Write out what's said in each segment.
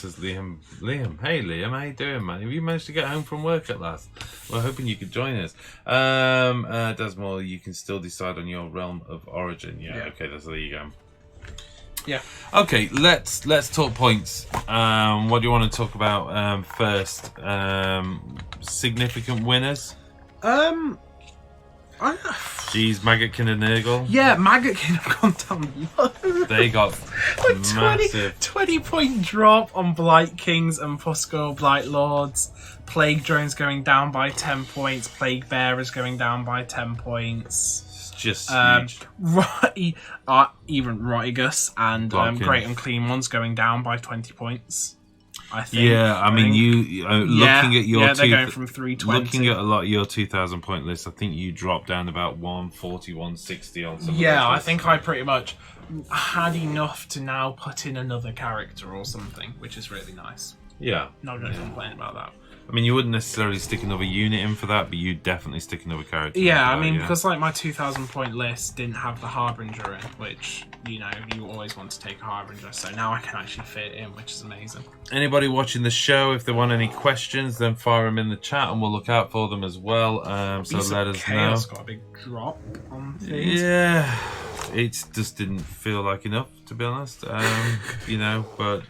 This is Liam. Hey Liam, how you doing, man? Have you managed to get home from work at last? We're hoping you could join us. Desmore, you can still decide on your realm of origin. Yeah. Okay, there you go. Yeah. Okay, let's talk points. What do you want to talk about first? Significant winners. Jeez, Maggotkin and Nurgle. Yeah, Maggotkin have gone down low. They got massive 20-point drop on Blight Kings and Puskull Blight Lords. Plague Drones going down by 10 points. Plague Bearers going down by 10 points. It's just huge. Even Rotigus and Great Unclean Ones going down by 20 points. I think. Yeah, I mean, looking at your they're going from 320. Looking at a lot of your 2,000 point list, I think you dropped down about 140, 160 on some. Yeah, I think I pretty much had enough to now put in another character or something, which is really nice. Yeah, not going to complain about that. I mean, you wouldn't necessarily stick another unit in for that, but you'd definitely stick another character. Yeah, I mean, because like my 2,000 point list didn't have the Harbinger in, which, you know, you always want to take a Harbinger, so now I can actually fit it in, which is amazing. Anybody watching the show, if they want any questions, then fire them in the chat and we'll look out for them as well. So let us know. Got a big drop on things. Yeah, it just didn't feel like enough, to be honest. You know, but...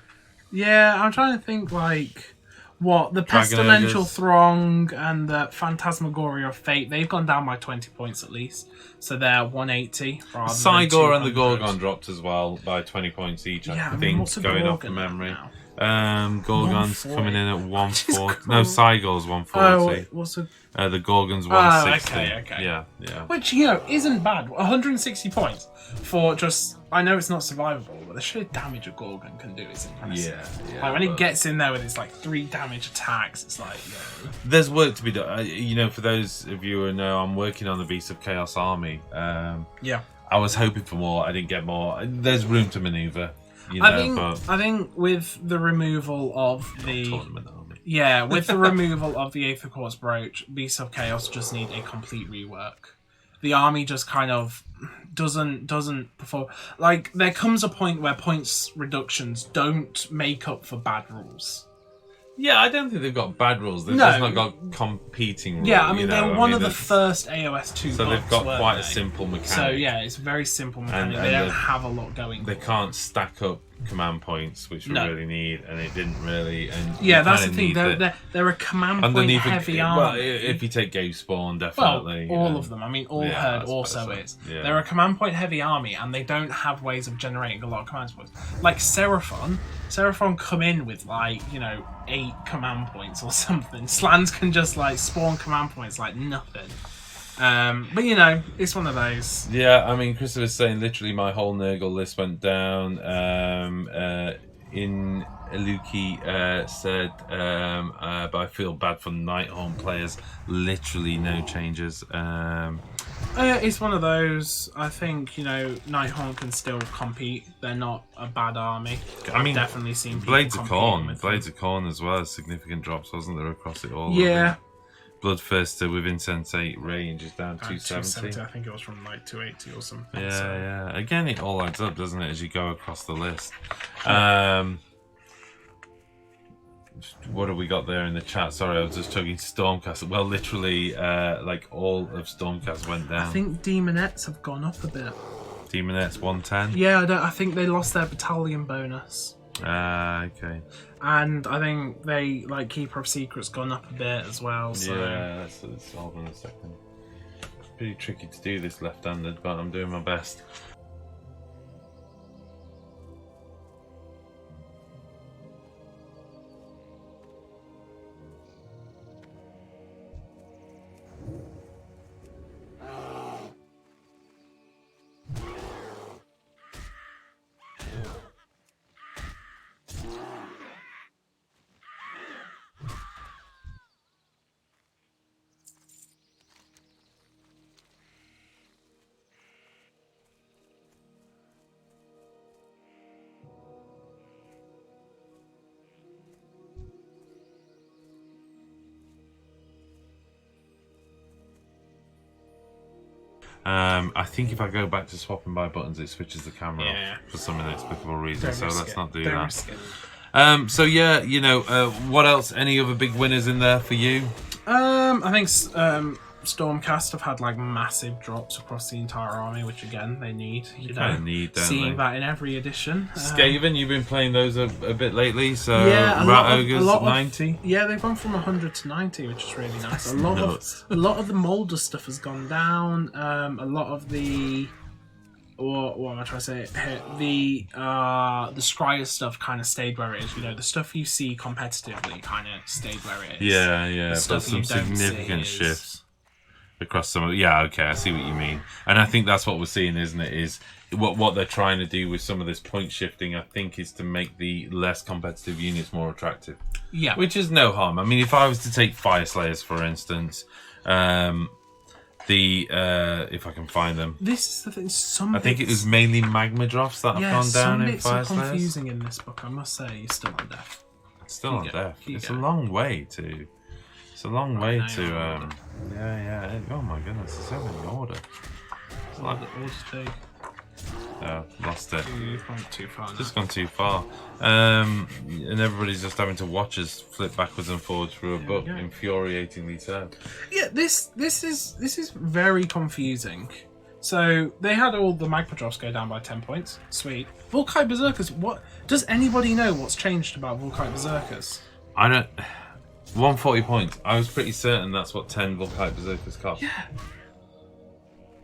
Yeah, I'm trying to think, like... What, the Pestilential Throng and the Phantasmagoria of Fate, they've gone down by 20 points at least. So they're 180 rather Cygor and the Gorgon dropped as well by 20 points each, I think, going off from memory. Gorgon's coming in at 140. No, Cygor's 140. Oh, what's the Gorgon's 160. Okay. Yeah. Which, you know, isn't bad. 160 points for just... I know it's not survivable, but the sheer damage a Gorgon can do is impressive. Yeah. Like, when it gets in there with its, like, 3 damage attacks, it's like, yo. There's work to be done. You know, for those of you who know, I'm working on the Beast of Chaos army. Yeah. I was hoping for more. I didn't get more. There's room to maneuver. You know, I think with the removal of the... Tournament army. Yeah, with the removal of the Aether Quartz Brooch, Beasts of Chaos just need a complete rework. The army just kind of doesn't perform. Like, there comes a point where points reductions don't make up for bad rules. Yeah, I don't think they've got bad rules. They've just not got competing rules. Yeah, I mean, they're one of the first AOS 2 so books, they've got quite a simple mechanic. So, yeah, it's a very simple mechanic. And they don't have a lot going. They can't stack up command points, which we really need, and it didn't really. And yeah, that's the thing. They're a command point heavy army. Well, if you take Gave Spawn, definitely. Well, all of them. I mean, All Herd also is. Yeah. They're a command point heavy army, and they don't have ways of generating a lot of command points. Like Seraphon come in with, like, you know, 8 command points or something. Slans can just, like, spawn command points like nothing. But, you know, it's one of those. Yeah, I mean, Christopher's saying literally my whole Nurgle list went down. Iluki said, but I feel bad for Nighthorn players. Literally no changes. It's one of those. I think, you know, Nighthorn can still compete. They're not a bad army. I mean, I've definitely seen people Blades of Khorne as well. Significant drops, wasn't there, across it all? Yeah. Bloodthirster with Insensate range is down 270. I think it was from like 280 or something. Yeah. Again, it all adds up, doesn't it, as you go across the list? What have we got there in the chat? Sorry, I was just chugging Stormcast. Well, literally, like all of Stormcast went down. I think Demonettes have gone up a bit. Demonettes 110. Yeah, I think they lost their battalion bonus. Okay. And I think they, like, Keeper of Secrets gone up a bit as well. So. Yeah, let's hold on a second. It's pretty tricky to do this left-handed, but I'm doing my best. I think if I go back to swap and buy buttons, it switches the camera off for some inexplicable reason. So let's not do that. So yeah, what else? Any other big winners in there for you? I think Stormcast have had like massive drops across the entire army, which again they need. Seeing that in every edition. Skaven, you've been playing those a bit lately, so yeah, Rat Ogres 90. Yeah, they've gone from 100 to 90, which is really nice. A lot of the Molder stuff has gone down. A lot of the what am I trying to say? The Scryer stuff kind of stayed where it is. The stuff you see competitively kind of stayed where it is. Yeah, but some significant shifts across some. Yeah, okay, I see what you mean, and I think that's what we're seeing, isn't it? Is what they're trying to do with some of this point shifting. I think is to make the less competitive units more attractive. Yeah, which is no harm. I mean, if I was to take Fire Slayers, for instance. If I can find them. This is the thing. I think it was mainly magma drops that have gone down in Fire Slayers. Some bits are confusing in this book, I must say. You're still on death. Still on death. It's a long way to. It's a long way to. Yeah. Oh my goodness, there's so many order. It's like the order take. Oh, lost it. You've gone too far. Just gone too far. And everybody's just having to watch us flip backwards and forwards through a book, infuriatingly so. Yeah, this is very confusing. So they had all the magma drops go down by 10 points. Sweet. Volkite Berserkers. What does anybody know what's changed about Volkite Berserkers? I don't. 140 points. I was pretty certain that's what 10 Volkite Berserkers cost. Yeah.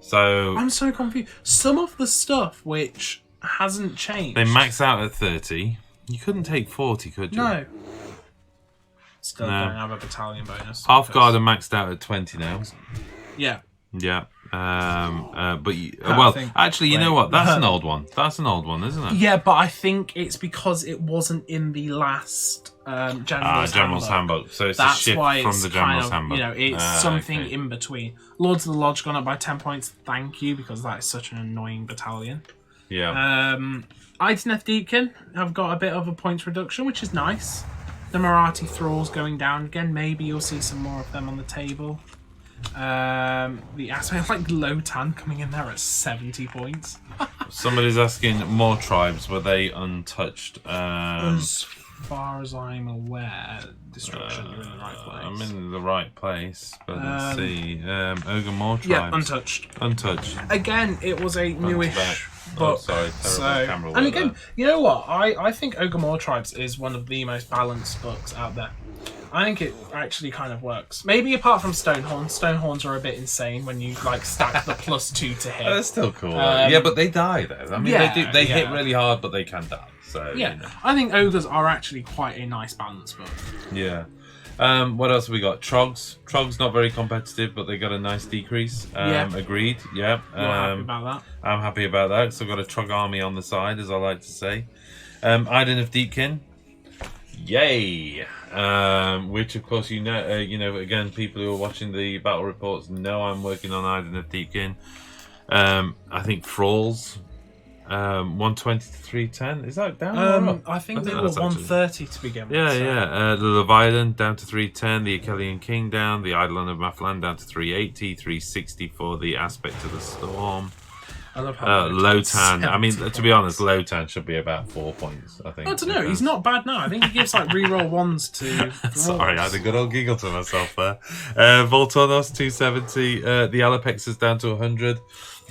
So I'm so confused. Some of the stuff which hasn't changed. They max out at 30. You couldn't take 40, could you? No. Still don't have a battalion bonus. Half guard are maxed out at 20 now. Yeah. Yeah. Actually, you know what? That's an old one. That's an old one, isn't it? Yeah, but I think it's because it wasn't in the last General's Handbook. So it's a shift from the General's Handbook. It's something in between. Lords of the Lodge gone up by 10 points. Thank you, because that is such an annoying battalion. Yeah. Ideneth Deepkin have got a bit of a points reduction, which is nice. The Marathi Thralls going down again. Maybe you'll see some more of them on the table. The aspect like Lotan coming in there at 70 points. Somebody's asking more tribes. Were they untouched? As far as I'm aware, Destruction, you're in the right place. I'm in the right place, but let's see. Ogre more tribes. Yeah, untouched. Untouched. Again, it was a newish book. Oh, sorry. Camera and again, there. You know what? I think Ogre More Tribes is one of the most balanced books out there. I think it actually kind of works. Maybe apart from Stonehorns. Stonehorns are a bit insane when you stack the +2 to hit. That's still cool. Yeah, but they die though. I mean, they hit really hard, but they can die. So yeah, I think ogres are actually quite a nice balance book. Yeah. What else have we got? Trogs. Trogs not very competitive, but they got a nice decrease. Agreed. Yeah. You're happy about that? I'm happy about that. So I've got a Trog army on the side, as I like to say. Ideneth Deepkin. Yay! Which of course again, people who are watching the battle reports know I'm working on Ideneth Deepkin. I think Thralls. 120 to 310. Is that down or up? I think they were 130 to begin with. Yeah. The Leviathan down to 310. The Achillean King down. The Eidolon of Maflan down to 380. 360 for the Aspect of the Storm. I love how Lotan. I mean, to be honest, Lotan should be about 4 points. I think. I don't know. He's not bad now. I think he gives reroll ones to. Sorry, I had a good old giggle to myself there. Voltornos 270. The Alapex is down to 100.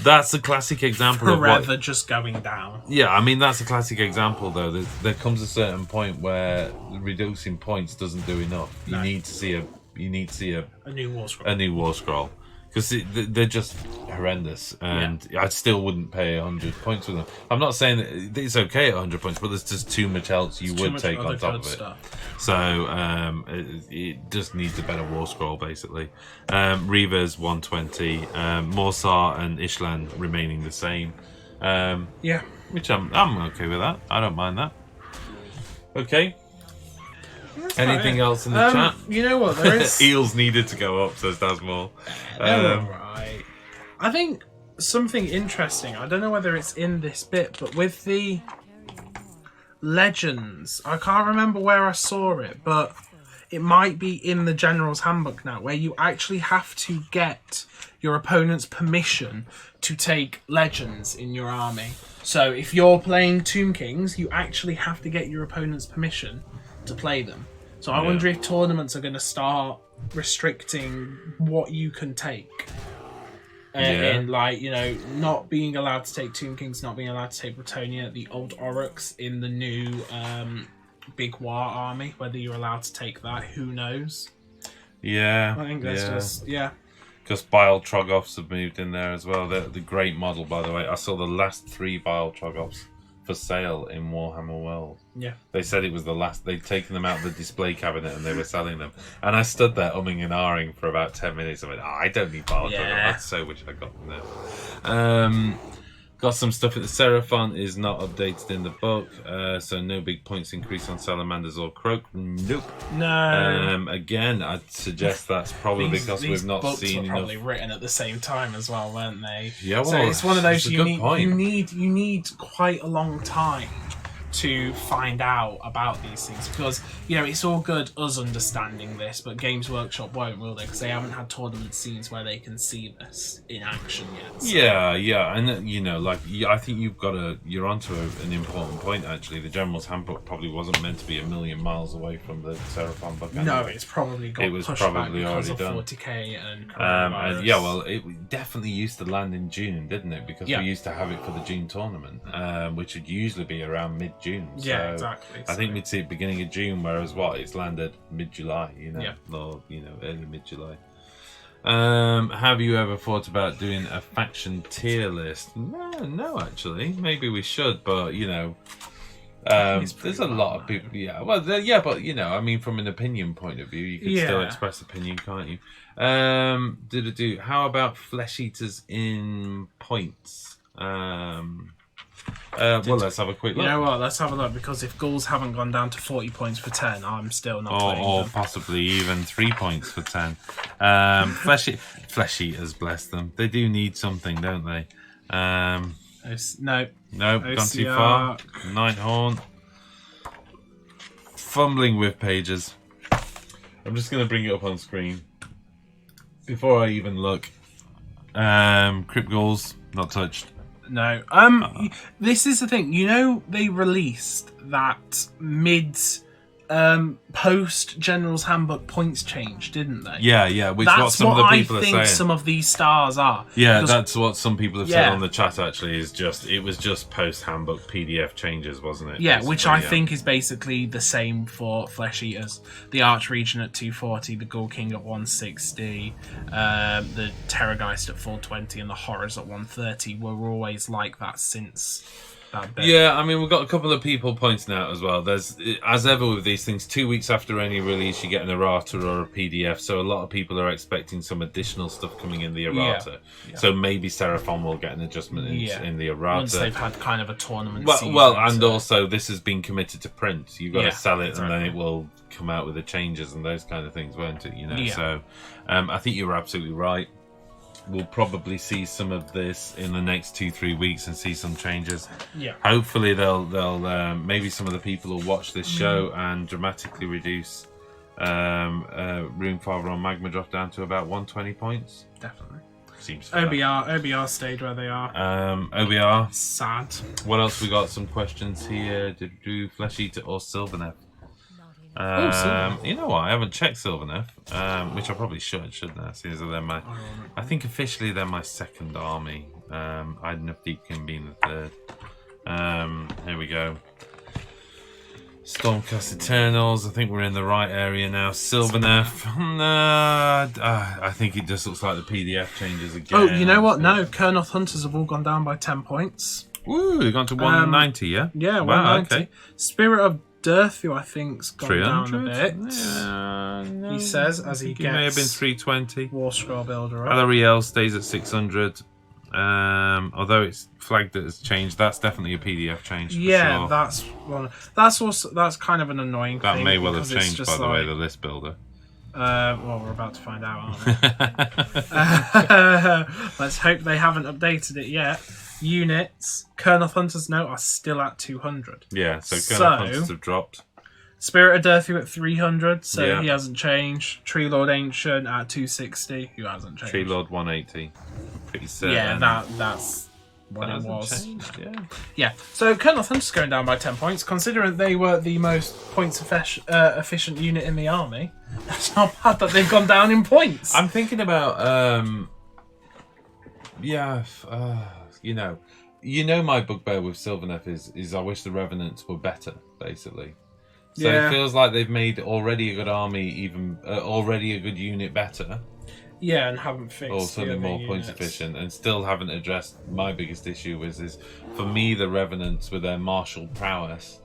That's a classic example of just going down. Yeah, I mean that's a classic example though. There comes a certain point where reducing points doesn't do enough. You need to see a new war scroll. A new war scroll. Because they're just horrendous, and I still wouldn't pay 100 points for them. I'm not saying that it's okay at 100 points, but there's just too much else you would take on top of it. So it just needs a better war scroll, basically. Reavers 120, Morsar and Ishlan remaining the same. Which I'm okay with that. I don't mind that. Okay. That's anything else in the chat? You know what? There is eels needed to go up, says Dasmore. Right. I think something interesting. I don't know whether it's in this bit, but with the legends, I can't remember where I saw it, but it might be in the General's Handbook now, where you actually have to get your opponent's permission to take legends in your army. So if you're playing Tomb Kings, you actually have to get your opponent's permission to play them. So I wonder if tournaments are going to start restricting what you can take. And like, you know, not being allowed to take Tomb Kings, not being allowed to take Bretonnia, the old Oryx in the new Big War army, whether you're allowed to take that, who knows? Yeah. I think that's just, Because Bile Trogoffs have moved in there as well. They're the great model, by the way. I saw the last 3 Bile Trogoffs for sale in Warhammer World. Yeah. They said it was the last. They'd taken them out of the display cabinet and they were selling them. And I stood there umming and ahhing for about 10 minutes. I went, I don't need Bile Trogoff. I so wish I got them there. Got some stuff. The Seraphon is not updated in the book, so no big points increase on Salamanders or Croak. Nope. No. Again, I'd suggest that's probably because we've not books seen were enough. probably written at the same time as well, weren't they? Yeah, well, so it's one of those you need quite a long time to find out about these things, because you know it's all good us understanding this, but Games Workshop won't, will they? Because they haven't had tournament scenes where they can see this in action yet. So. Yeah, and you know, like I think you're onto an important point. Actually, the General's Handbook probably wasn't meant to be a million miles away from the Seraphon book. No, it's probably got pushed back because of 40k and coronavirus. And well, it definitely used to land in June, didn't it? Because we used to have it for the June tournament, which would usually be around mid-June. So exactly. I think we'd see it beginning of June, whereas it's landed mid-July, or early mid-July. Have you ever thought about doing a faction tier list? No, actually. Maybe we should, but there's a lot of people. Yeah, well, but I mean, from an opinion point of view, you can still express opinion, can't you? How about flesh eaters in points? Well, let's have a quick look. You know what? Let's have a look, because if ghouls haven't gone down to 40 points for 10, I'm still not playing or them. Possibly even 3 points for 10. Flesh eaters, bless them. They do need something, don't they? No, gone too far. Nighthorn. Fumbling with pages. I'm just going to bring it up on screen before I even look. Crypt ghouls, not touched. No. This is the thing. They released that post General's Handbook points change, didn't they? Yeah. Which that's what some of the people are saying. I think some of these stars are. Yeah, that's what some people have said on the chat. Actually, it was just post Handbook PDF changes, wasn't it? Yeah, which I think is basically the same for Flesh Eaters. The Archregent at 240, the Ghoul King at 160, the Terrorgeist at 420, and the Horrors at 130 were always like that since. Yeah, I mean, we've got a couple of people pointing out as well. There's, as ever with these things, 2 weeks after any release, you get an errata or a PDF. So a lot of people are expecting some additional stuff coming in the errata. Yeah. So maybe Seraphon will get an adjustment in the errata. Once they've had kind of a tournament season. Well, and also this has been committed to print. You've got to sell it, and then it will come out with the changes and those kind of things, won't it? So I think you're absolutely right. We'll probably see some of this in the next 2-3 weeks and see some changes. Yeah. Hopefully they'll maybe some of the people will watch this show and dramatically reduce Runefather on Magma drop down to about 120 points. Definitely. Seems OBR stayed where they are. OBR. Sad. What else we got? Some questions here. Did we do Flesh Eater or Sylvaneth? You know what? I haven't checked Sylvaneth, which I probably shouldn't I? Seeing as they're I think officially they're my second army. Iden Deepkin being the third. Here we go. Stormcast Eternals. I think we're in the right area now. Sylvaneth. I think it just looks like the PDF changes again. Oh, you know what? No, Kurnoth Hunters have all gone down by 10 points. Woo! They've gone to 190. Yeah. Yeah. 190. Okay. Spirit of Dearth, who I think's gone down a bit. No, he says as he gets. May have been 320. War Scroll Builder up. Alariel stays at 600. Although it's flagged that it's changed, that's definitely a PDF change. For sure. That's one. That's kind of an annoying thing. That may well have changed, by the way, the list builder. Well, we're about to find out, aren't we? Let's hope they haven't updated it yet. Units, Kurnoth Hunters are still at 200. Yeah, so Kurnoth Hunters have dropped. Spirit of Death at 300, so he hasn't changed. Tree Lord Ancient at 260, who hasn't changed. Tree Lord 180. Pretty certain. Yeah, that's what it was. Changed, yeah. So Colonel Thunder's going down by 10 points, considering they were the most points efficient unit in the army. That's not bad that they've gone down in points. I'm thinking about, you know my bugbear with Sylvaneth is I wish the Revenants were better, basically. So it feels like they've made already a good army, even already a good unit better. Yeah, and haven't fixed or something more points efficient, and still haven't addressed my biggest issue, is for me the Revenants with their martial prowess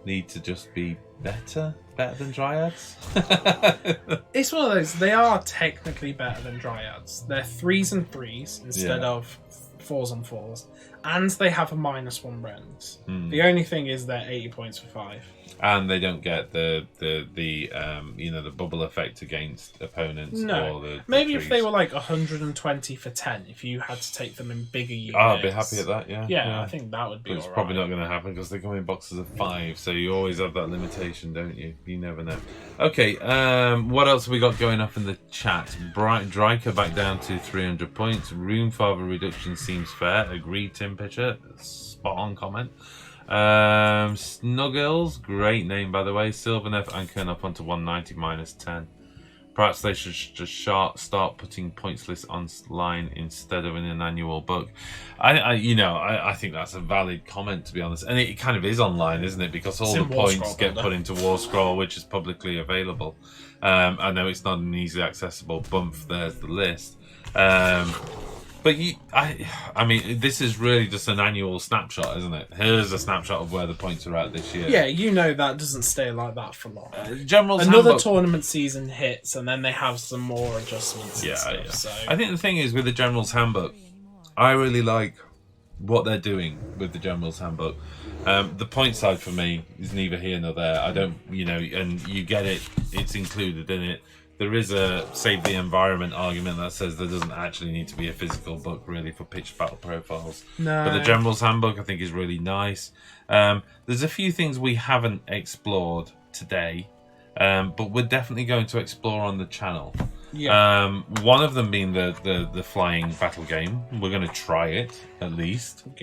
need to just be better than Dryads. It's one of those, they are technically better than Dryads. They're 3s and 3s instead of 4s and 4s, and they have a -1 rend. The only thing is they're 80 points for 5. And they don't get the bubble effect against opponents. No, or the maybe trees. if they were like 120 for 10, if you had to take them in bigger units. I'd be happy at that. Yeah, I think that would be. But it's probably not going to happen because they come in boxes of 5, so you always have that limitation, don't you? You never know. Okay, what else have we got going up in the chat? Dryker back down to 300 points. Runefather reduction seems fair. Agreed, Tim Pitcher. Spot on comment. Snuggles, great name by the way. Sylvaneth anchoring up onto 190 -10. Perhaps they should just start putting points lists online instead of in an annual book. I think that's a valid comment, to be honest, and it kind of is online, isn't it? Because all the points get put into War Scroll, which is publicly available. I know it's not an easily accessible bump. There's the list. But I mean, this is really just an annual snapshot, isn't it? Here's a snapshot of where the points are at this year. Yeah, that doesn't stay like that for long. Another tournament season hits, and then they have some more adjustments and stuff. Yeah. So I think the thing is, with the General's Handbook, I really like what they're doing with the General's Handbook. The point side for me is neither here nor there. I don't, and you get it, it's included in it. There is a save the environment argument that says there doesn't actually need to be a physical book really for pitched battle profiles. No. But the General's Handbook I think is really nice. There's a few things we haven't explored today, but we're definitely going to explore on the channel. Yeah. One of them being the flying battle game. We're going to try it at least. We'll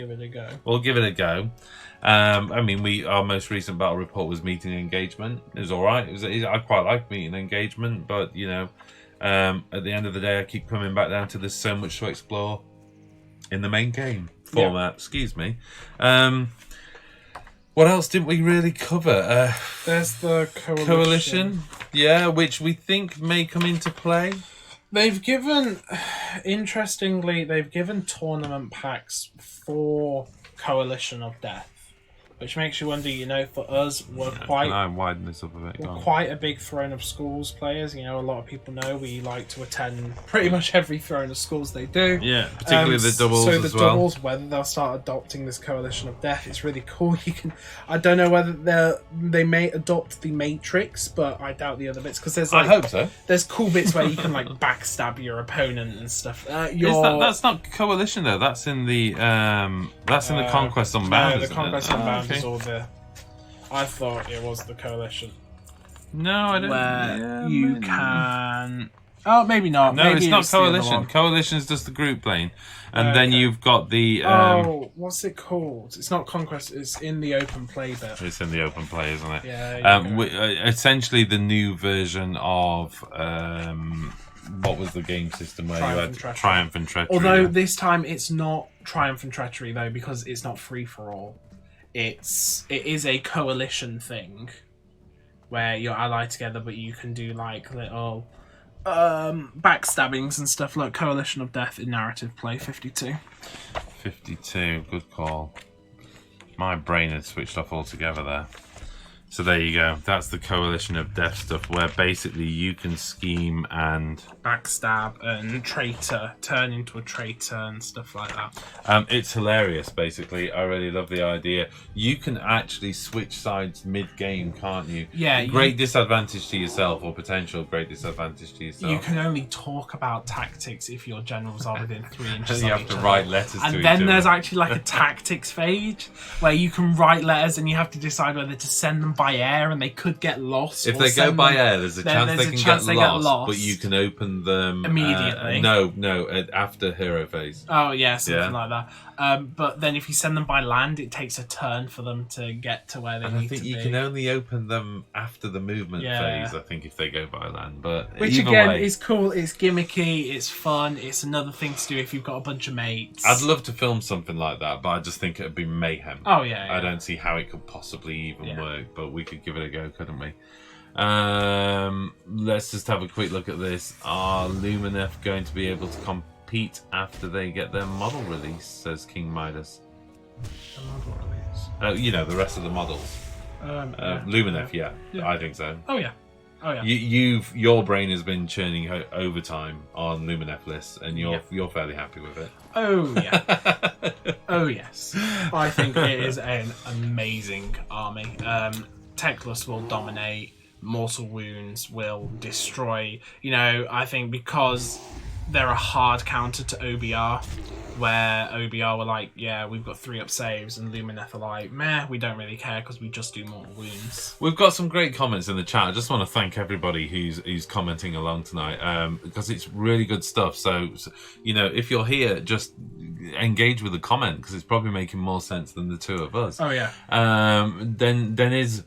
give it a go. I mean, our most recent battle report was meeting engagement. It was all right. I quite like meeting engagement, but at the end of the day, I keep coming back down to there's so much to explore in the main game format. Yeah. Excuse me. What else didn't we really cover? There's the coalition. Yeah, which we think may come into play. Interestingly, they've given tournament packs for Coalition of Death. Which makes you wonder, for us, we're quite... Can I widen this up a bit? We're quite a big Throne of Schools players. A lot of people know we like to attend pretty much every Throne of Schools they do. Yeah, particularly the doubles as well. So the doubles, whether they'll start adopting this Coalition of Death, it's really cool. I don't know whether they may adopt the Matrix, but I doubt the other bits. Because there's I hope so. There's cool bits where you can backstab your opponent and stuff. That's not Coalition though. That's in the in the Conquest Unbound. No, the Conquest Unbound. I thought it was the Coalition. No, I don't. Where you can. Oh, maybe not. No, maybe it's not Coalition. Coalition is just the group plane, and then you've got the. What's it called? It's not Conquest. It's in the open play bit. It's in the open play, isn't it? Yeah. Essentially, the new version of. What was the game system where Triumph you had Triumph and Treachery? Although this time it's not Triumph and Treachery though, because it's not free for all. It is a coalition thing where you're allied together, but you can do little backstabbings and stuff like Coalition of Death in narrative play 52. 52, good call. My brain had switched off altogether there. So there you go. That's the Coalition of Death stuff, where basically you can scheme and backstab and traitor, turn into a traitor and stuff like that. It's hilarious. Basically, I really love the idea. You can actually switch sides mid-game, can't you? Yeah. Great disadvantage to yourself, or potential great disadvantage to yourself. You can only talk about tactics if your generals are within 3 inches. And you have to write letters to each other. And then there's actually a tactics phase where you can write letters and you have to decide whether to send them by by air and they could get lost. If they go by air, there's a chance they can get lost, but you can open them immediately. No, after hero phase. Oh yeah, something like that. But then if you send them by land, it takes a turn for them to get to where they need to be. I think you can only open them after the movement phase. I think if they go by land, but which again is cool. It's gimmicky. It's fun. It's another thing to do if you've got a bunch of mates. I'd love to film something like that, but I just think it'd be mayhem. Oh yeah. I don't see how it could possibly even work, but we could give it a go, couldn't we? Let's just have a quick look at this. Are Lumineth going to be able to compete after they get their model release? Says King Midas. The model release. The rest of the models. Lumineth, yeah, I think so. Oh yeah. Your brain has been churning overtime on Lumineth lists, and you're fairly happy with it. Oh yeah. Oh yes. I think it is an amazing army. Teclis will dominate. Mortal Wounds will destroy. I think because they're a hard counter to OBR, where OBR were like, yeah, we've got 3 up saves, and Lumineth are like, meh, we don't really care because we just do Mortal Wounds. We've got some great comments in the chat. I just want to thank everybody who's commenting along tonight, because it's really good stuff. So if you're here, just engage with the comment, because it's probably making more sense than the two of us. Oh yeah. Then Deniz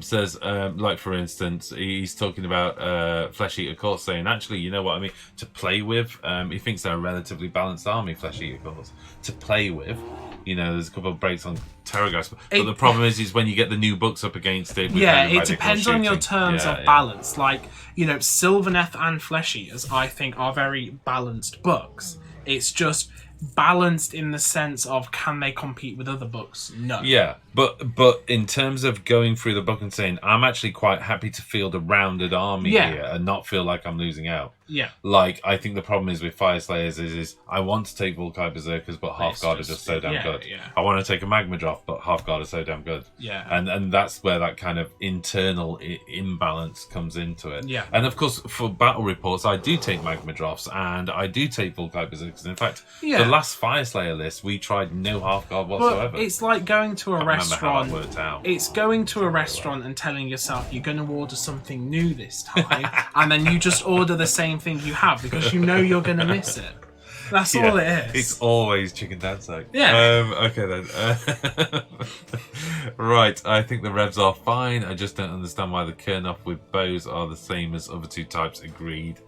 says, like for instance, he's talking about Flesh Eater Course, saying actually, you know what I mean, to play with. He thinks they're a relatively balanced army, Flesh Eater Course, to play with. There's a couple of breaks on Terrorgeist, but the problem is when you get the new books up against it. It depends on your terms of balance. Like Sylvaneth and Flesh Eaters, I think, are very balanced books. It's just balanced in the sense of, can they compete with other books? No. Yeah, but in terms of going through the book and saying, I'm actually quite happy to field a rounded army here and not feel like I'm losing out. Yeah. Like, I think the problem is with Fire Slayers is I want to take Volkai Berserkers, but Halfguard are just so damn good. Yeah. I want to take a Magma Drop, but Halfguard are so damn good. Yeah. And that's where that kind of internal imbalance comes into it. Yeah. And of course, for battle reports, I do take Magma Drops and I do take Volkai Berserkers. In fact, the last Fire Slayer list, we tried no Halfguard whatsoever. But it's like going to a restaurant. How that worked out. It's going to a restaurant and telling yourself you're going to order something new this time, and then you just order the same thing you have because you know you're going to miss it. That's all it is. It's always chicken dance. Yeah. Okay then. Right. I think the revs are fine. I just don't understand why the Kurnoff with bows are the same as other 2 types. Agreed.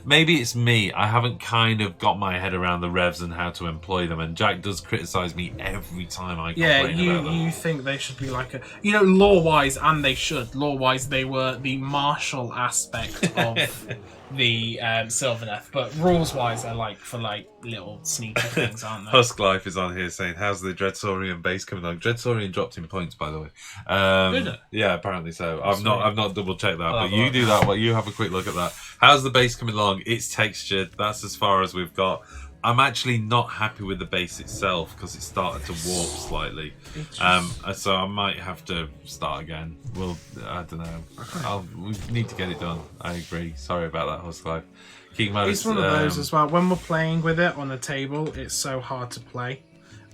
Maybe it's me. I haven't kind of got my head around the revs and how to employ them. And Jack does criticise me every time I complain about them. You think they should be like lore-wise, and they should. Lore-wise, they were the martial aspect of the Sylvaneth, but rules-wise, they're for little sneaky things, aren't they? Husk Life is on here saying, "How's the Dreadsaurian base coming along?" Dreadsaurian dropped in points, by the way. Did it? Yeah, apparently so. I've not double checked that, but you do that. You have a quick look at that. How's the base coming along? It's textured. That's as far as we've got. I'm actually not happy with the base itself because it started to warp slightly. So I might have to start again. I don't know. We need to get it done. I agree. Sorry about that, Husk Life. It's one of those as well. When we're playing with it on the table, it's so hard to play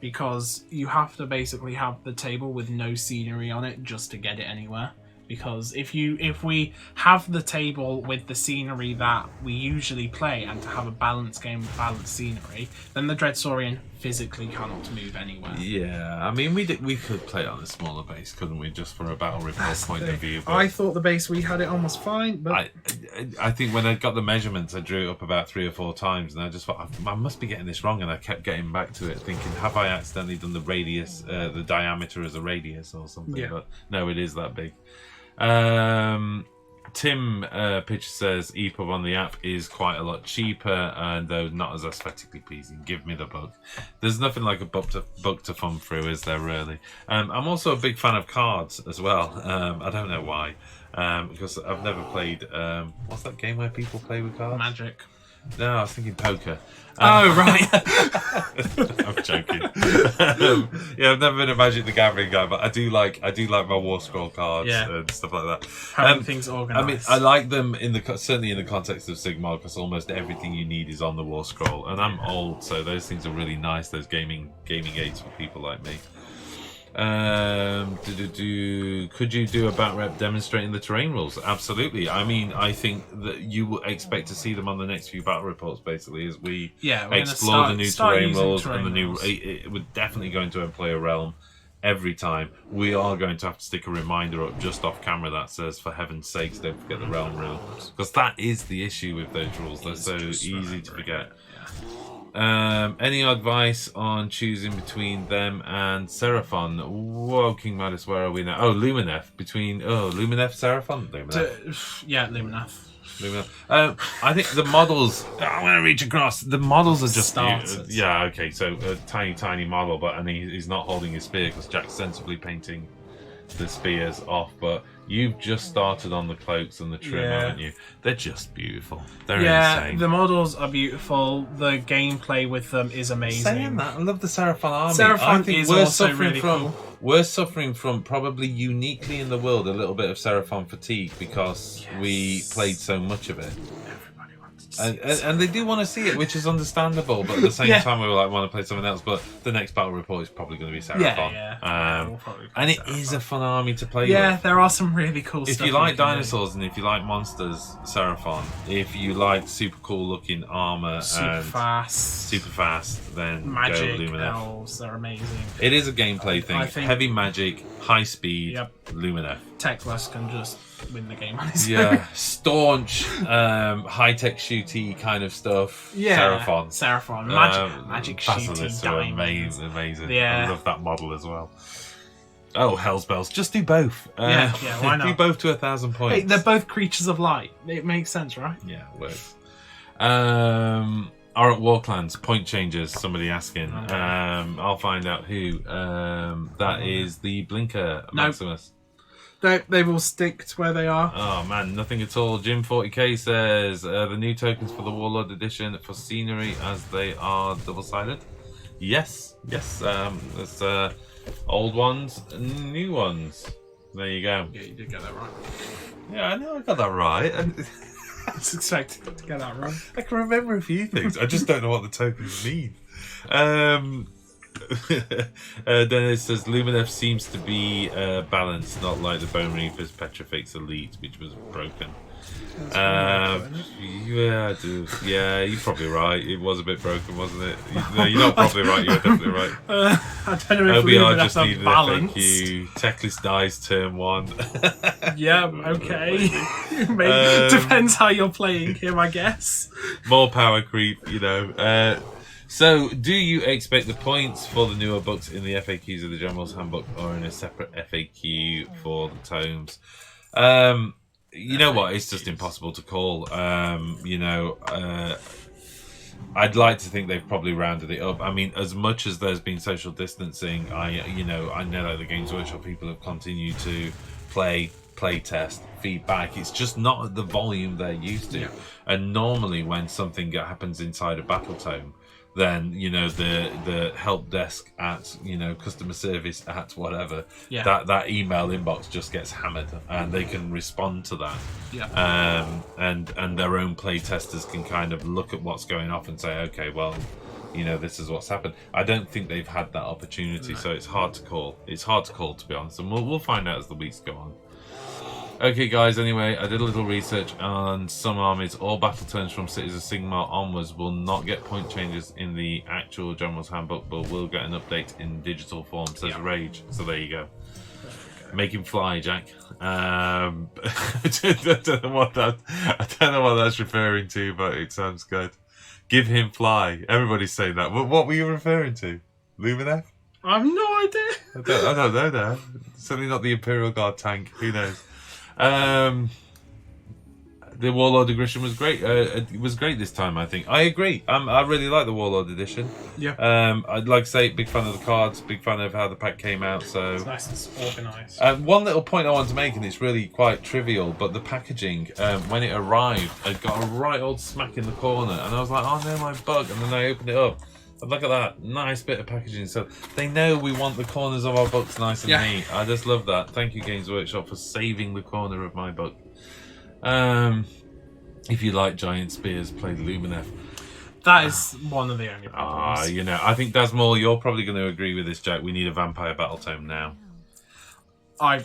because you have to basically have the table with no scenery on it just to get it anywhere. Because if we have the table with the scenery that we usually play and to have a balanced game with balanced scenery, then the Dreadsaurian physically cannot move anywhere. Yeah, I mean we could play it on a smaller base, couldn't we? Just from a battle report point of view. But I thought the base we had it on was fine, but I think when I got the measurements, I drew it up about 3 or 4 times, and I just thought I must be getting this wrong, and I kept getting back to it, thinking, have I accidentally done the radius, the diameter as a radius or something? Yeah. But no, it is that big. Tim Pitcher says EPUB on the app is quite a lot cheaper, and though not as aesthetically pleasing. Give me the book. There's nothing like a book to thumb through, is there really? I'm also a big fan of cards as well. I don't know why, because I've never played. What's that game where people play with cards? Magic. No, I was thinking poker. Oh, right. I'm joking. Yeah, I've never been a Magic the Gathering guy, but I do like my War Scroll cards and stuff like that. Having things organised. I mean, I like them certainly in the context of Sigmar, because almost everything you need is on the War Scroll, and I'm old, so those things are really nice. Those gaming aids for people like me. Could you do a bat rep demonstrating the terrain rules? Absolutely. I mean, I think that you will expect to see them on the next few battle reports, basically, as we explore the new terrain rules and the new. It would definitely go into a player realm every time. We are going to have to stick a reminder up just off camera that says, for heaven's sakes, don't forget the realm rules, because that is the issue with those rules. They're so easy to forget. Any advice on choosing between them and Seraphon? Whoa, King Midas, where are we now? Oh, Lumineth. Lumineth, Seraphon? Lumineth. Yeah, Lumineth. I think the models. I'm going to reach across. The models are just starters. Yeah, okay. So a tiny model, and he's not holding his spear because Jack's sensibly painting the spears off. But you've just started on the cloaks and the trim, haven't you? They're just beautiful. They're insane. The models are beautiful. The gameplay with them is amazing. Saying that, I love the Seraphon army. Seraphon is also really cool. We're suffering from probably uniquely in the world a little bit of Seraphon fatigue because we played so much of it. Everybody wants to see and they do want to see it, which is understandable, but at the same time we were like, want to play something else. But the next battle report is probably going to be Seraphon. And it is a fun army to play with. Yeah, there are some really cool stuff. If you like dinosaurs and if you like monsters, Seraphon. If you like super cool looking armor super fast, then magic go Lumineth. Elves, they're amazing. It is a gameplay thing. Heavy magic, high speed, Lumineth. Techless can just win the game on his own. Staunch, high-tech shooty kind of stuff. Seraphon. Magic shooty diamonds. Amazing. Yeah. I love that model as well. Oh, hell's bells. Just do both. Why not? Do both to 1,000 points. Hey, they're both creatures of light. It makes sense, right? Yeah, it works. Are at Warclans, point changes, somebody asking. Okay. I'll find out who. That is the Blinker Maximus. They will stick to where they are. Oh man, nothing at all. Jim 40k says the new tokens for the Warlord edition for scenery as they are double-sided. Yes. There's old ones and new ones. There you go. Yeah, you did get that right. Yeah, I know I got that right. I was expecting to get that wrong. I can remember a few things. I just don't know what the tokens mean. Then it says Lumineth seems to be balanced, not like the Bone Reaper's Petrifix Elite, which was broken. Yeah, you're probably right. It was a bit broken, wasn't it? No, you're not probably right. You're definitely right. I don't know if LBR just needed needed an FAQ. Techless dies turn 1. Yeah, okay. Depends how you're playing him, I guess. More power creep, So, do you expect the points for the newer books in the FAQs of the General's Handbook or in a separate FAQ for the tomes? You know what? It's just impossible to call. I'd like to think they've probably rounded it up. I mean, as much as there's been social distancing, I know that the Games Workshop people have continued to play test, feedback. It's just not at the volume they're used to. Yeah. And normally when something happens inside a battle tome, then the help desk at customer service at whatever, that email inbox just gets hammered and they can respond to that. And their own play testers can kind of look at what's going off and say, okay, well, this is what's happened. I don't think they've had that opportunity. So it's hard to call. To be honest, and we'll find out as the weeks go on. Okay, guys, anyway, I did a little research on some armies. All battle turns from Cities of Sigmar onwards will not get point changes in the actual General's Handbook, but will get an update in digital form, says Rage. So there you go. Make him fly, Jack. I don't know what that's referring to, but it sounds good. Give him fly. Everybody's saying that. What were you referring to? Lumineth? I have no idea. I don't know now. Certainly not the Imperial Guard tank. Who knows? The Warlord edition was great. It was great this time, I think. I agree. I really like the Warlord edition. Yeah. I'd like to say, big fan of the cards, big fan of how the pack came out. So it's nice and organised. One little point I want to make, and it's really quite trivial, but the packaging, when it arrived, it got a right old smack in the corner, and I was like, oh no, my bug, and then I opened it up. And look at that nice bit of packaging. So they know we want the corners of our books nice and neat. I just love that. Thank you, Games Workshop, for saving the corner of my book. If you like giant spears, play Lumineth. That is one of the only problems. You know, I think Dasmore, you're probably going to agree with this, Jack. We need a vampire battle tome now. I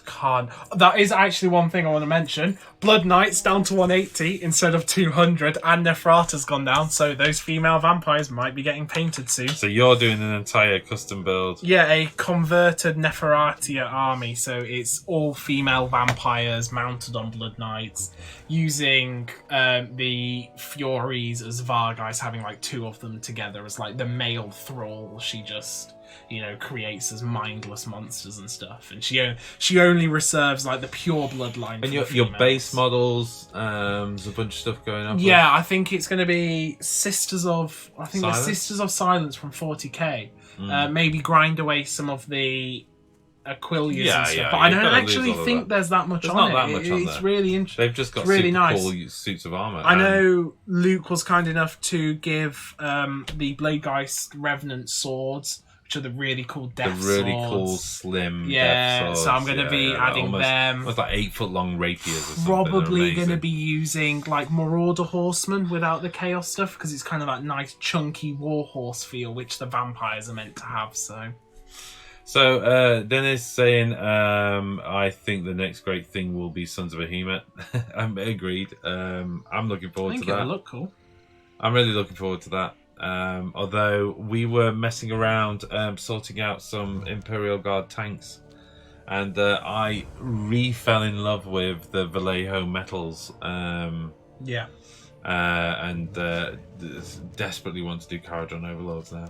can't. That is actually one thing I want to mention. Blood Knight's down to 180 instead of 200, and Neferata's gone down, so those female vampires might be getting painted soon. So you're doing an entire custom build? Yeah, a converted Neferata army, so it's all female vampires mounted on Blood Knights, using the Furies as Vargeist, having like 2 of them together as like the male thrall. She just, you know, creates as mindless monsters and stuff, and she only reserves like the pure bloodline. And your base models, there's a bunch of stuff going on. Yeah, I think it's going to be Sisters of Silence from 40k. Maybe grind away some of the Aquilias and stuff, but I don't actually think there's that much on it. It's really interesting. They've just got really super nice cool suits of armor. I know Luke was kind enough to give the Bladegeist Revenant swords, which are the really cool death swords. The really cool slim death swords. So I'm going to be adding them. Almost like 8-foot long rapiers or something. Probably going to be using like Marauder Horsemen without the chaos stuff, because it's kind of that nice chunky warhorse feel which the vampires are meant to have. So Dennis saying, I think the next great thing will be Sons of Behemoth. I'm agreed. I'm looking forward to that. It'll look cool. I'm really looking forward to that. Although we were messing around sorting out some Imperial Guard tanks, and I fell in love with the Vallejo metals. And desperately want to do Caradron Overlords now.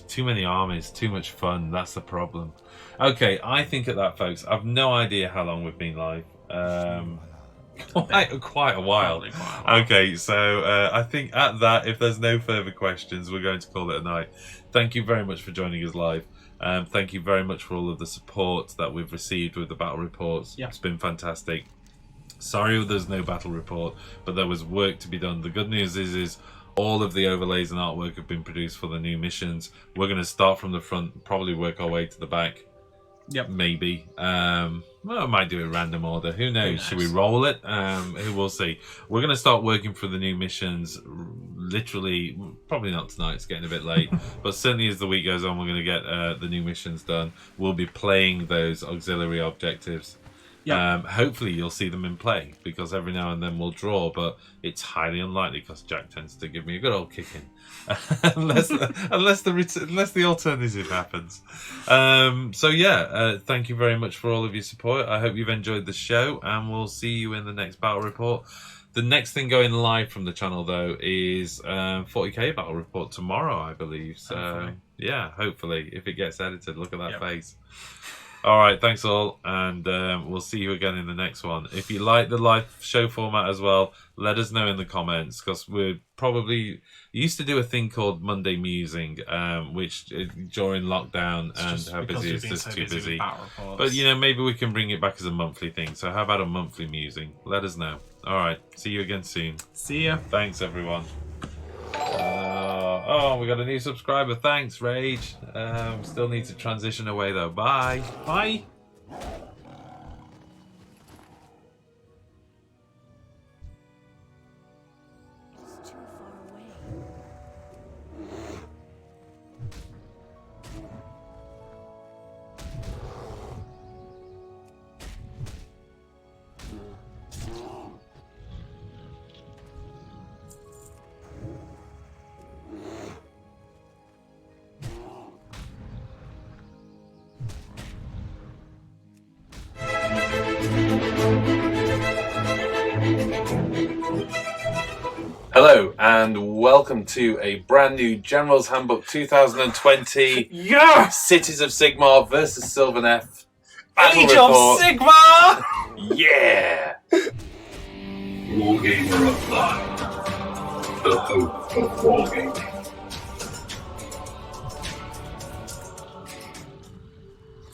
Too many armies, too much fun. That's the problem. Okay, I think at that, folks. I've no idea how long we've been live. Quite a while. Okay, so I think at that, if there's no further questions, we're going to call it a night. Thank you very much for joining us live. Thank you very much for all of the support that we've received with the battle reports. It's been fantastic. Sorry there's no battle report, but there was work to be done. The good news is all of the overlays and artwork have been produced for the new missions. We're going to start from the front, probably work our way to the back. Maybe. Well, I might do it random order. Who knows? Should we roll it? We'll see. We're going to start working for the new missions literally, probably not tonight, it's getting a bit late, but certainly as the week goes on, we're going to get the new missions done. We'll be playing those auxiliary objectives. Hopefully you'll see them in play, because every now and then we'll draw, but it's highly unlikely because Jack tends to give me a good old kicking. unless the alternative happens. Thank you very much for all of your support. I hope you've enjoyed the show, and we'll see you in the next battle report. The next thing going live from the channel, though, is 40k battle report tomorrow, I believe. So hopefully, if it gets edited, look at that face. All right, thanks all, and we'll see you again in the next one. If you like the live show format as well, let us know in the comments, because we're probably used to do a thing called Monday Musing, which during lockdown and how busy it's just too busy. But you know, maybe we can bring it back as a monthly thing. So how about a monthly musing? Let us know. All right, see you again soon. See ya. Thanks everyone. We got a new subscriber. Thanks, Rage. Still need to transition away though. Bye. Bye. Hello and welcome to a brand new General's Handbook 2020 Cities of Sigmar versus Sylvaneth Battle Age Report. of Sigmar! Yeah! Wargamer Applied. The hope of wargaming.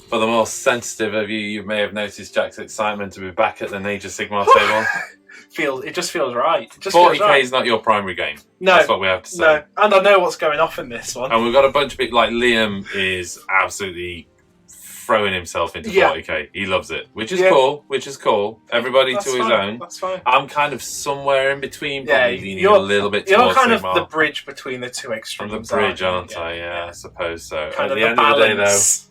For the more sensitive of you, you may have noticed Jack's excitement to be back at the Age of Sigmar table. It just feels right. 40k is not your primary game. No, that's what we have to say. No, and I know what's going off in this one. And we've got a bunch of people like Liam is absolutely throwing himself into Yeah. 40k. He loves it, which is Yeah. cool. Which is cool. Everybody That's to his fine. own. That's fine. I'm kind of somewhere in between, Yeah, probably leaning a little bit You're towards kind of Sigmar. the bridge between the two I'm extremes. the bridge, aren't you? aren't I? Yeah, I suppose so. Kind At of the the end of the day, though, balance.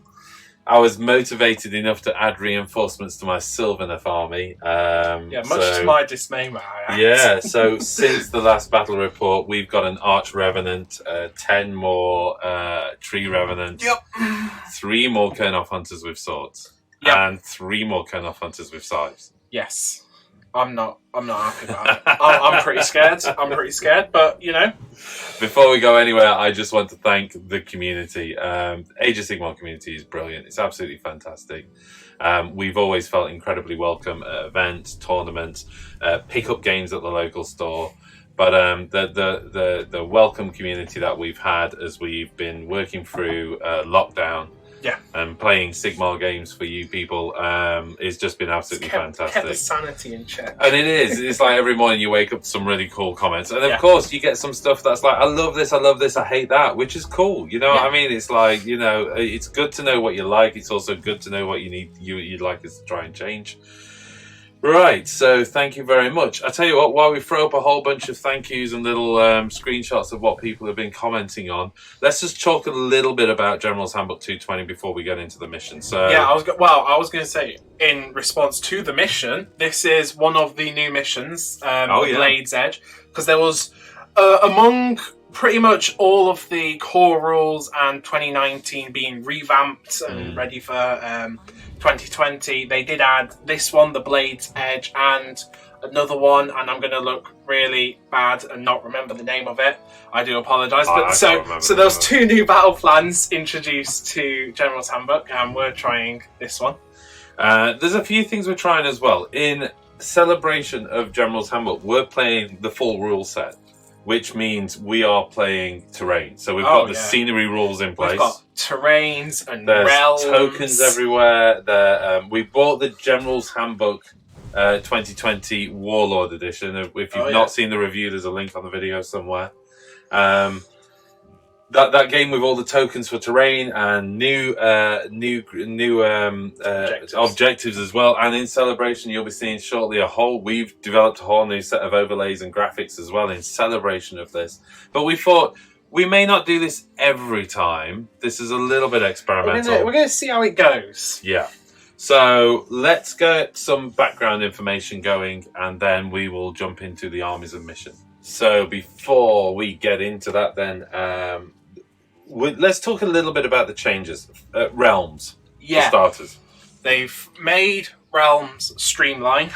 I was motivated enough to add reinforcements to my Sylvaneth army. Much to my dismay, may I add. Yeah, so since the last battle report, we've got an Arch Revenant, 10 more Tree Revenants, Yep. 3 more Kernoff Hunters with swords, Yep. and 3 more Kernoff Hunters with scythes. Yes. I'm not happy about it. I'm pretty scared. But Before we go anywhere, I just want to thank the community. Age of Sigmar community is brilliant. It's absolutely fantastic. We've always felt incredibly welcome at events, tournaments, pick-up games at the local store. But the welcome community that we've had as we've been working through lockdown, and playing Sigmar games for you people, it's just been absolutely fantastic. Kept the sanity in check. And it is. It's like every morning you wake up to some really cool comments. And of course you get some stuff that's like, I love this, I hate that, which is cool. You know what I mean? It's like, it's good to know what you like. It's also good to know what you'd like us to try and change. Right, so thank you very much. I tell you what, while we throw up a whole bunch of thank yous and little screenshots of what people have been commenting on, let's just talk a little bit about General's Handbook 220 before we get into the mission. So I was going to say, in response to the mission, this is one of the new missions, Blade's Edge, because there was among pretty much all of the core rules and 2019 being revamped and ready for 2020, they did add this one, the Blade's Edge, and another one, and I'm going to look really bad and not remember the name of it. I do apologise. But so there's 2 new battle plans introduced to General's Handbook, and we're trying this one. There's a few things we're trying as well. In celebration of General's Handbook, we're playing the full rule set, which means we are playing terrain. So we've got the scenery rules in place. We've got terrains and There's realms. tokens everywhere. We bought the General's Handbook 2020 Warlord Edition. If you've not seen the review, there's a link on the video somewhere. That game with all the tokens for terrain and new objectives as well. And in celebration, you'll be seeing shortly we've developed a whole new set of overlays and graphics as well in celebration of this. But we thought we may not do this every time. This is a little bit experimental. We're going to see how it goes. Yeah. So let's get some background information going, and then we will jump into the armies and mission. So before we get into that, then let's talk a little bit about the changes. Realms, for starters. They've made realms streamline.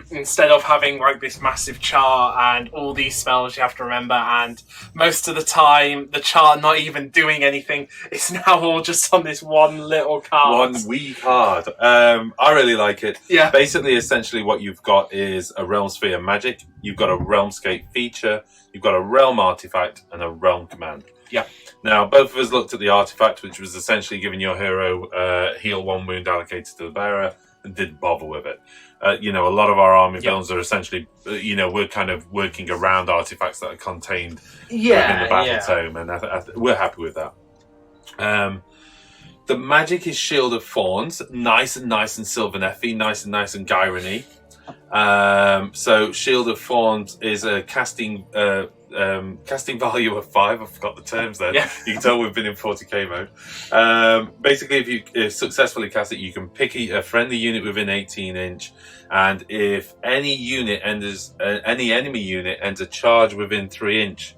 Instead of having like this massive chart and all these spells you have to remember, and most of the time the chart not even doing anything, it's now all just on this one little card. One wee card. I really like it. Yeah. Basically, essentially what you've got is a Realm Sphere magic, you've got a Realmscape feature, you've got a Realm artifact, and a Realm command. Yeah. Now, both of us looked at the artifact, which was essentially giving your hero heal 1 wound allocated to the bearer, and didn't bother with it. A lot of our army builds are essentially, we're kind of working around artifacts that are contained within the battle tome, and we're happy with that. The magic is Shield of Thorns, nice and Sylvaneth-y, nice and Gyrony. So Shield of Thorns is a casting value of 5. I forgot the terms then. Yeah. You can tell we've been in 40k mode. Basically, if you successfully cast it, you can pick a friendly unit within 18 inch, and if any enemy unit ends a charge within 3 inch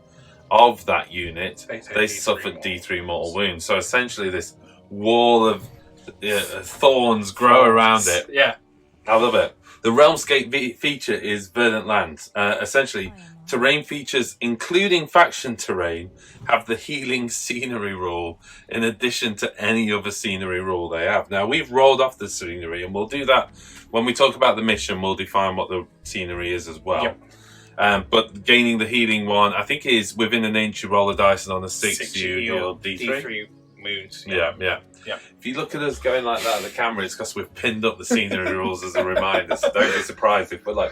of that unit, they suffer D3 mortal wounds. So essentially, this wall of thorns grow around it. Yeah, I love it. The Realmscape feature is Verdant Lands. Essentially, terrain features, including faction terrain, have the healing scenery rule in addition to any other scenery rule they have. Now, we've rolled off the scenery, and we'll do that when we talk about the mission. We'll define what the scenery is as well. Yep. But gaining the healing one, I think, is within an inch you roll a dice, and on a 6 you deal D3 wounds. Yeah. If you look at us going like that at the camera, it's because we've pinned up the scenery rules as a reminder. So don't be surprised if we're like,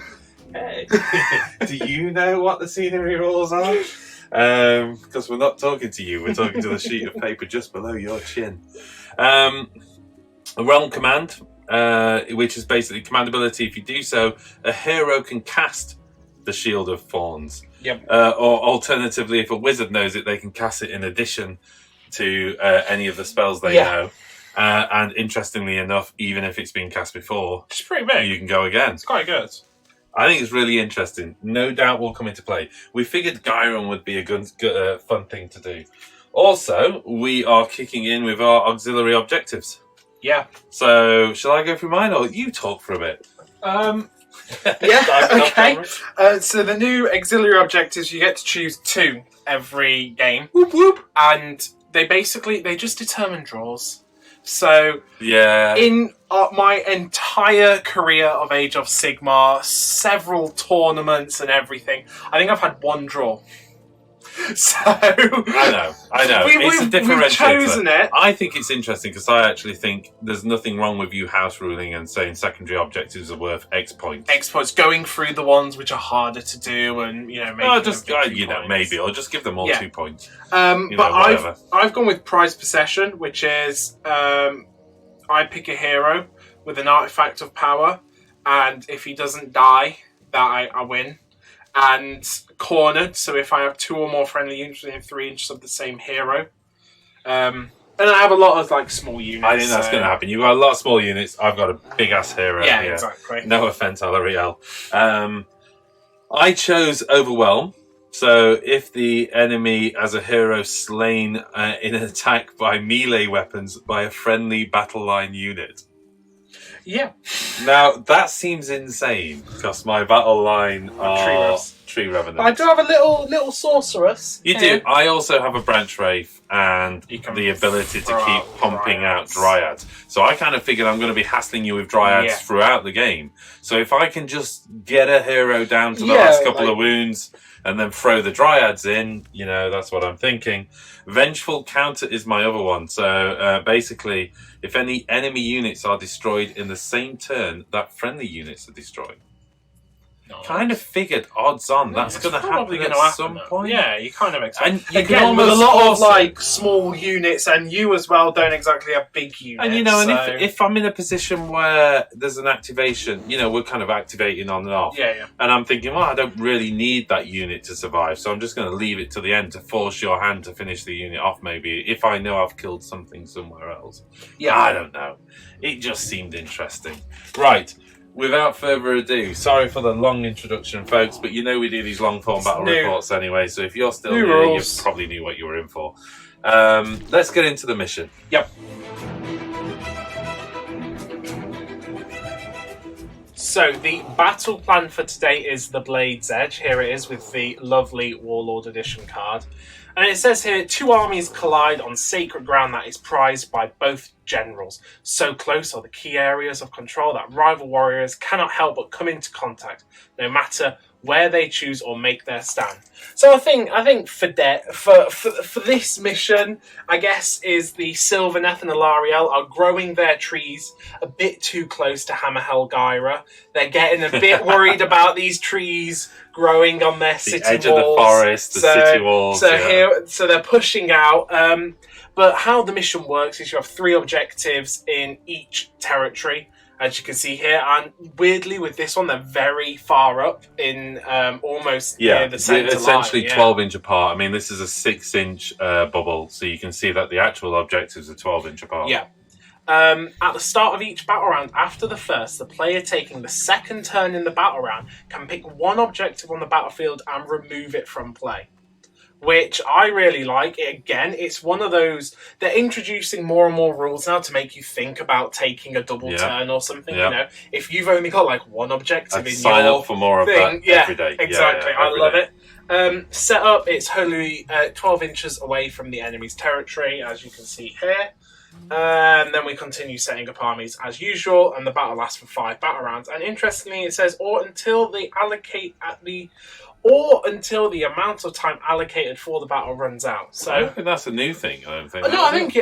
hey, do you know what the scenery rules are? Because we're not talking to you, we're talking to the sheet of paper just below your chin. a realm command, which is basically command ability. If you do so, a hero can cast the Shield of Thorns. Yep. Or alternatively, if a wizard knows it, they can cast it in addition to any of the spells they know. And interestingly enough, even if it's been cast before, it's pretty big. You can go again. It's quite good. I think it's really interesting. No doubt will come into play. We figured Gyron would be a good fun thing to do. Also, we are kicking in with our auxiliary objectives. Yeah. So, shall I go through mine, or you talk for a bit? Yeah, okay. So the new auxiliary objectives, you get to choose 2 every game. Whoop, whoop. And they just determine draws. So, yeah, in my entire career of Age of Sigmar, several tournaments and everything, I think I've had 1 draw. So I know. It's a differentiator. We've chosen it. I think it's interesting because I actually think there's nothing wrong with you house ruling and saying secondary objectives are worth X points. X points, going through the ones which are harder to do, and maybe, or just give them all 2 points. I've gone with prize possession, which is I pick a hero with an artifact of power, and if he doesn't die, that I win. And cornered, so if I have 2 or more friendly units within 3 inches of the same hero. And I have a lot of like small units. I think that's going to happen. You've got a lot of small units. I've got a big ass hero. Yeah, exactly. No offense, Alariel. I chose Overwhelm. So if the enemy has a hero slain in an attack by melee weapons by a friendly battle line unit. Yeah. Now, that seems insane, because my battle line are Tree Revenants. But I do have a little sorceress. You do. I also have a Branch Wraith and the ability to keep pumping out Dryads. So I kind of figured I'm going to be hassling you with Dryads throughout the game. So if I can just get a hero down to the last couple of wounds and then throw the Dryads in, that's what I'm thinking. Vengeful Counter is my other one. So basically, if any enemy units are destroyed in the same turn, that friendly units are destroyed. Kind of figured odds on that's going to happen at some point. Yeah, you kind of expect. And you again, can almost with a lot of like small units, and you as well don't exactly have big units. And and if I'm in a position where there's an activation, we're kind of activating on and off. Yeah. And I'm thinking, well, I don't really need that unit to survive, so I'm just going to leave it to the end to force your hand to finish the unit off. Maybe if I know I've killed something somewhere else. Yeah, I don't know. It just seemed interesting. Right. Without further ado, sorry for the long introduction, folks, but we do these long-form battle reports anyway, so if you're still here, you probably knew what you were in for. Let's get into the mission. Yep. So, the battle plan for today is the Blade's Edge. Here it is with the lovely Warlord Edition card. And it says here, 2 armies collide on sacred ground that is prized by both generals. So close are the key areas of control that rival warriors cannot help but come into contact, no matter where they choose or make their stand. So I think for this mission, I guess, is the Sylvaneth and Alariel are growing their trees a bit too close to Hammerhell Gyra. They're getting a bit worried about these trees growing on their city edge walls. Of the forest, the city walls. So they're pushing out. But how the mission works is you have 3 objectives in each territory, as you can see here. And weirdly, with this one, they're very far up in almost near the centre essentially line. 12-inch apart. I mean, this is a 6-inch bubble, so you can see that the actual objectives are 12-inch apart. Yeah. At the start of each battle round, after the first, the player taking the second turn in the battle round can pick 1 objective on the battlefield and remove it from play, which I really like. Again, it's one of those, they're introducing more and more rules now to make you think about taking a double turn or something. If you've only got like 1 objective in sign your up for more thing, of that every day. Exactly, I love it. Set up, it's wholly 12 inches away from the enemy's territory, as you can see here. And then we continue setting up armies as usual, and the battle lasts for 5 battle rounds. And interestingly, it says, or until they allocate at the or until the amount of time allocated for the battle runs out. So I don't think that's a new thing. I don't think. no, I think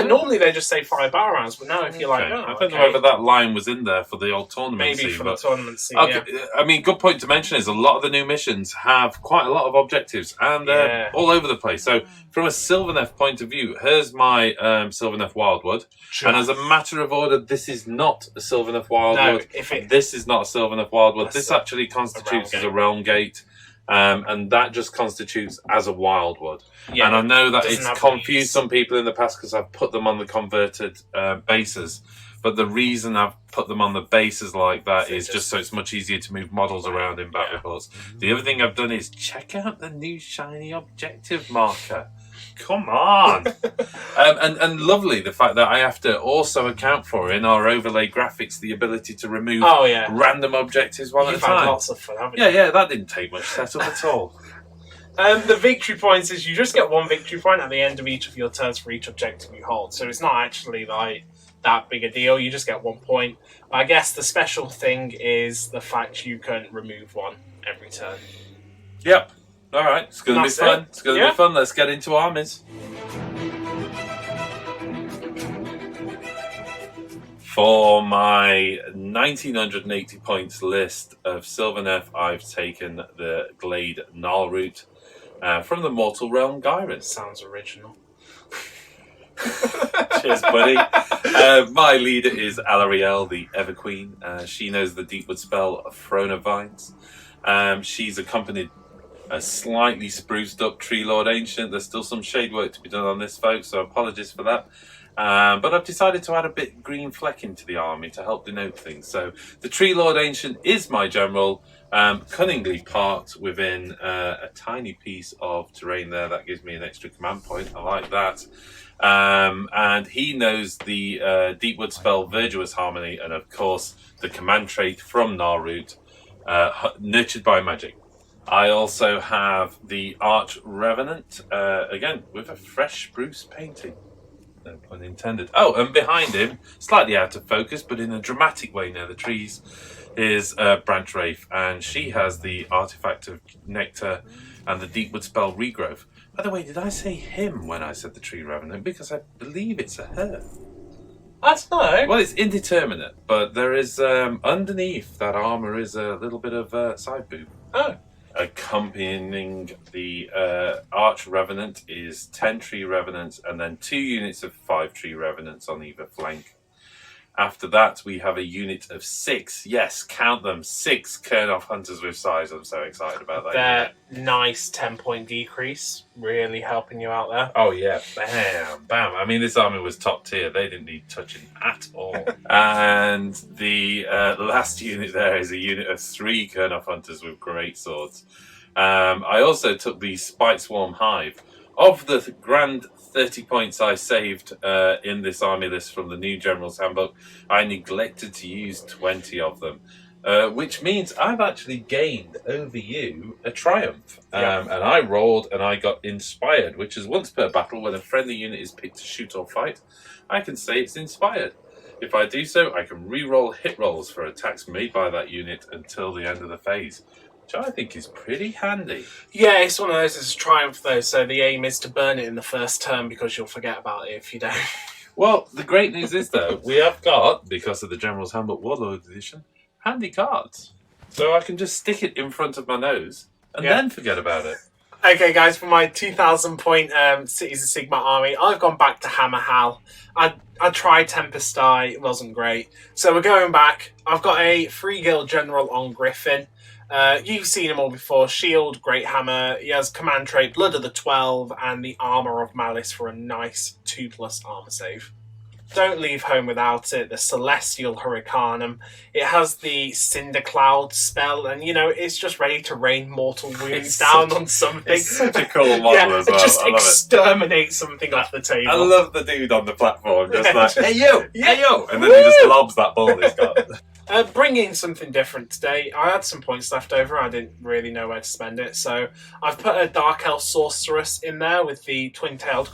normally they just say 5 battle rounds, but now if you're like, I don't know whether that line was in there for the old tournament. Maybe for the tournament scene. Okay, yeah. I mean, good point to mention is a lot of the new missions have quite a lot of objectives and all over the place. So from a Sylvaneth point of view, here's my Sylvaneth Wildwood. Sure. And as a matter of order, this is not a Sylvaneth Wildwood. This is not a Sylvaneth Wildwood. This actually constitutes as a Realm Gate. And that just constitutes as a Wildwood. Yeah, and I know that it's confused some people in the past because I've put them on the converted bases. But the reason I've put them on the bases like that is just so it's much easier to move models around in battle reports. The other thing I've done is check out the new shiny objective marker. Come on! and lovely, the fact that I have to also account for in our overlay graphics the ability to remove random objectives one at a time. Lots of fun, haven't you? Yeah, that didn't take much setup at all. The victory points is you just get 1 victory point at the end of each of your turns for each objective you hold. So it's not actually like that big a deal. You just get 1 point. But I guess the special thing is the fact you can remove 1 every turn. Yep. All right, it's going to be fun. It's going to be fun. Let's get into armies. For my 1980 points list of Sylvaneth, I've taken the Glade Gnarl route from the Mortal Realm Gyrin. Sounds original. Cheers, buddy. My leader is Alarielle, the Everqueen. She knows the Deepwood spell of Throne of Vines. She's accompanied a slightly spruced up Tree Lord Ancient. There's still some shade work to be done on this, folks, so apologies for that. But I've decided to add a bit green fleck into the army to help denote things. So the Tree Lord Ancient is my general, cunningly parked within a tiny piece of terrain there. That gives me an extra command point. I like that. And he knows the Deepwood spell Verdurous Harmony, and of course the command trait from Narut, Nurtured by Magic. I also have the Arch Revenant, again, with a fresh spruce painting. No pun intended. Oh, and behind him, slightly out of focus, but in a dramatic way near the trees, is Branch Wraith, and she has the Artifact of Nectar and the Deepwood spell Regrowth. By the way, did I say him when I said the Tree Revenant? Because I believe it's a her. That's no. Well, it's indeterminate, but there is, underneath that armour is a little bit of side boob. Oh. Accompanying the Arch Revenant is 10 Tree Revenants and then 2 units of 5 Tree Revenants on either flank. After that, we have a unit of 6, yes, count them, 6 Kurnoth Hunters with Size. I'm so excited about that. Their nice 10-point decrease, really helping you out there. Oh, yeah, bam, bam. I mean, this army was top tier. They didn't need touching at all. And the last unit there is a unit of 3 Kurnoth Hunters with great swords. I also took the Spite Swarm Hive. Of the grand 30 points I saved in this army list from the new General's Handbook, I neglected to use 20 of them, which means I've actually gained over you a triumph. And I rolled and I got inspired, which is once per battle when a friendly unit is picked to shoot or fight, I can say it's inspired. If I do so, I can re-roll hit rolls for attacks made by that unit until the end of the phase, which I think is pretty handy. Yeah, it's one of those, it's a triumph though, so the aim is to burn it in the first turn because you'll forget about it if you don't. Well, the great news is though, we have got, because of the General's Handbook Warlord Edition, handy cards. So I can just stick it in front of my nose and then forget about it. Okay guys, for my 2,000 point Cities of Sigma army, I've gone back to Hammer Hal. I tried Tempest Eye, it wasn't great. So we're going back. I've got a 3-guild general on Griffin. You've seen him all before. Shield, Great Hammer. He has command trait Blood of the 12 and the Armour of Malice for a nice 2+ armor save. Don't leave home without it. The Celestial Hurricanum. It has the Cinder Cloud spell, and you know it's just ready to rain mortal wounds down on something. It's such a cool model as well. Just exterminate something off the table. I love the dude on the platform, just like, hey yo, hey yo, and then he just lobs that ball he's got. Bringing something different today. I had some points left over. I didn't really know where to spend it, so I've put a Dark Elf Sorceress in there with the Twin-Tailed